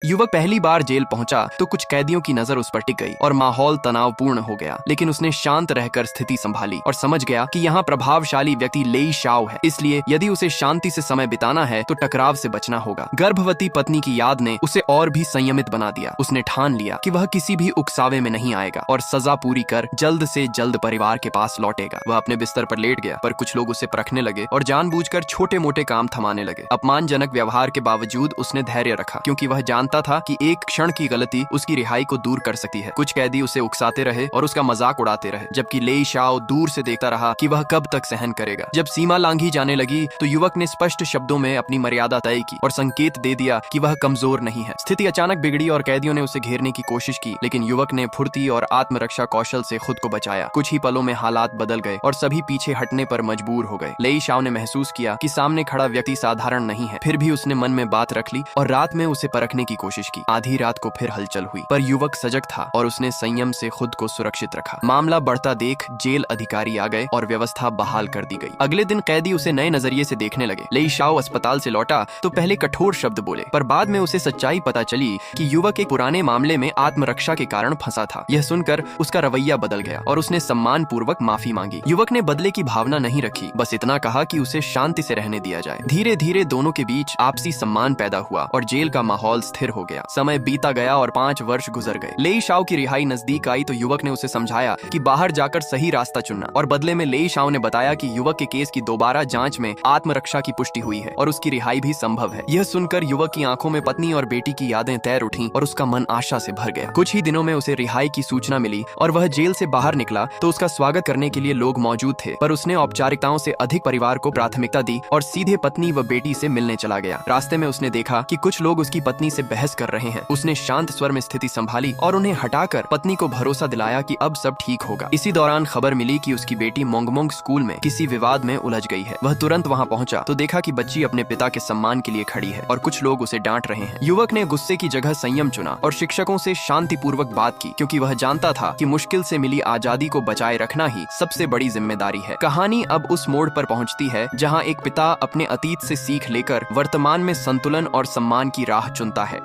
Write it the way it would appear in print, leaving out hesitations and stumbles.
युवक पहली बार जेल पहुंचा तो कुछ कैदियों की नजर उस पर टिक गई और माहौल तनावपूर्ण हो गया, लेकिन उसने शांत रहकर स्थिति संभाली और समझ गया कि यहाँ प्रभावशाली व्यक्ति लेई शाओ है, इसलिए यदि उसे शांति से समय बिताना है तो टकराव से बचना होगा। गर्भवती पत्नी की याद ने उसे और भी संयमित बना दिया। उसने ठान लिया कि वह किसी भी उकसावे में नहीं आएगा और सजा पूरी कर जल्द से जल्द परिवार के पास लौटेगा। वह अपने बिस्तर पर लेट गया, पर कुछ लोग उसे परखने लगे और जानबूझकर छोटे मोटे काम थमाने लगे। अपमानजनक व्यवहार के बावजूद उसने धैर्य रखा, क्योंकि वह जानता था कि एक क्षण की गलती उसकी रिहाई को दूर कर सकती है। कुछ कैदी उसे उकसाते रहे और उसका मजाक उड़ाते रहे, जबकि लेई शाओ दूर से देखता रहा कि वह कब तक सहन करेगा। जब सीमा लांघी जाने लगी तो युवक ने स्पष्ट शब्दों में अपनी मर्यादा तय की और संकेत दे दिया कि वह कमजोर नहीं है। स्थिति अचानक बिगड़ी और कैदियों ने उसे घेरने की कोशिश की, लेकिन युवक ने फुर्ती और आत्मरक्षा कौशल से खुद को बचाया। कुछ ही पलों में हालात बदल गए और सभी पीछे हटने पर मजबूर हो गए। लेई शाओ ने महसूस किया कि सामने खड़ा व्यक्ति साधारण नहीं है। फिर भी उसने मन में बात रख ली और रात में उसे परखने की कोशिश की। आधी रात को फिर हलचल हुई, पर युवक सजग था और उसने संयम से खुद को सुरक्षित रखा। मामला बढ़ता देख जेल अधिकारी आ गए और व्यवस्था बहाल कर दी गई। अगले दिन कैदी उसे नए नजरिए से देखने लगे। लेई शाओ अस्पताल से लौटा तो पहले कठोर शब्द बोले, पर बाद में उसे सच्चाई पता चली कि युवक एक पुराने मामले में आत्मरक्षा के कारण फंसा था। यह सुनकर उसका रवैया बदल गया और उसने सम्मान पूर्वक माफी मांगी। युवक ने बदले की भावना नहीं रखी, बस इतना कहा कि उसे शांति से रहने दिया जाए। धीरे धीरे दोनों के बीच आपसी सम्मान पैदा हुआ और जेल का माहौल स्थिर हो गया। समय बीता गया और 5 वर्ष गुजर गए। लेई शाओ की रिहाई नजदीक आई तो युवक ने उसे समझाया कि बाहर जाकर सही रास्ता चुनना, और बदले में लेई शाओ ने बताया कि युवक के केस की दोबारा जांच में आत्मरक्षा की पुष्टि हुई है और उसकी रिहाई भी संभव है। यह सुनकर युवक की आंखों में पत्नी और बेटी की यादें तैर उठीं और उसका मन आशा से भर गया। कुछ ही दिनों में उसे रिहाई की सूचना मिली और वह जेल से बाहर निकला तो उसका स्वागत करने के लिए लोग मौजूद थे, पर उसने औपचारिकताओं से अधिक परिवार को प्राथमिकता दी और सीधे पत्नी व बेटी से मिलने चला गया। रास्ते में उसने देखा कि कुछ लोग उसकी पत्नी से बहस कर रहे हैं। उसने शांत स्वर में स्थिति संभाली और उन्हें हटाकर पत्नी को भरोसा दिलाया कि अब सब ठीक होगा। इसी दौरान खबर मिली कि उसकी बेटी मोंगमोंग स्कूल में किसी विवाद में उलझ गई है। वह तुरंत वहां पहुंचा तो देखा कि बच्ची अपने पिता के सम्मान के लिए खड़ी है और कुछ लोग उसे डांट रहे हैं। युवक ने गुस्से की जगह संयम चुना और शिक्षकों से शांतिपूर्वक बात की, क्योंकि वह जानता था कि मुश्किल से मिली आजादी को बचाए रखना ही सबसे बड़ी जिम्मेदारी है। कहानी अब उस मोड़ पर पहुंचती है जहां एक पिता अपने अतीत से सीख लेकर वर्तमान में संतुलन और सम्मान की राह चुनता है।